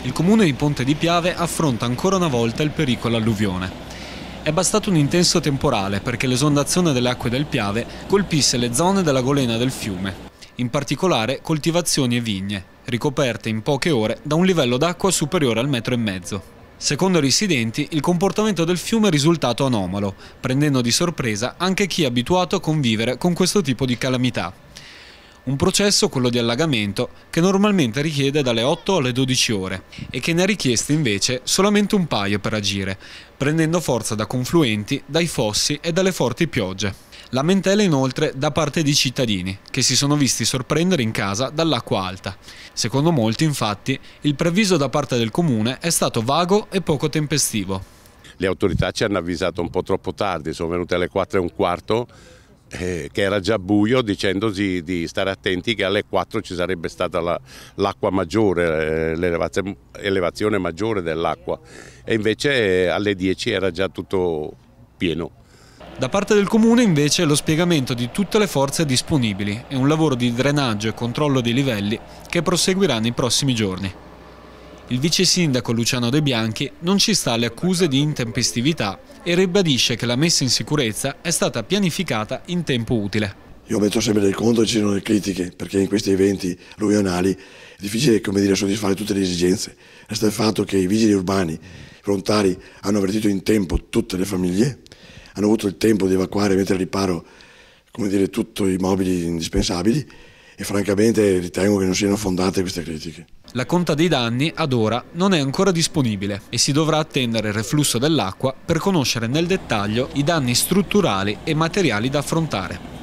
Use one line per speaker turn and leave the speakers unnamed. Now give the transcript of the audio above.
Il comune di Ponte di Piave affronta ancora una volta il pericolo alluvione. È bastato un intenso temporale perché l'esondazione delle acque del Piave colpisse le zone della golena del fiume, in particolare coltivazioni e vigne, ricoperte in poche ore da un livello d'acqua superiore al 1,5 metri. Secondo i residenti, il comportamento del fiume è risultato anomalo, prendendo di sorpresa anche chi è abituato a convivere con questo tipo di calamità. Un processo, quello di allagamento, che normalmente richiede dalle 8 alle 12 ore e che ne ha richieste invece solamente un paio per agire, prendendo forza da confluenti, dai fossi e dalle forti piogge. Lamentele inoltre da parte di cittadini, che si sono visti sorprendere in casa dall'acqua alta. Secondo molti, infatti, il preavviso da parte del comune è stato vago e poco tempestivo.
Le autorità ci hanno avvisato un po' troppo tardi, sono venute alle 4:15, che era già buio, dicendosi di stare attenti che alle 4 ci sarebbe stata l'acqua maggiore, l'elevazione maggiore dell'acqua, e invece alle 10 era già tutto pieno.
Da parte del comune invece lo spiegamento di tutte le forze disponibili e un lavoro di drenaggio e controllo dei livelli che proseguirà nei prossimi giorni. Il vice sindaco Luciano De Bianchi non ci sta alle accuse di intempestività e ribadisce che la messa in sicurezza è stata pianificata in tempo utile.
Io metto sempre nel conto che ci sono le critiche, perché in questi eventi alluvionali è difficile, soddisfare tutte le esigenze. Resta il fatto che i vigili urbani, i volontari, hanno avvertito in tempo tutte le famiglie, hanno avuto il tempo di evacuare e mettere a riparo, tutti i mobili indispensabili, e francamente ritengo che non siano fondate queste critiche.
La conta dei danni ad ora non è ancora disponibile e si dovrà attendere il reflusso dell'acqua per conoscere nel dettaglio i danni strutturali e materiali da affrontare.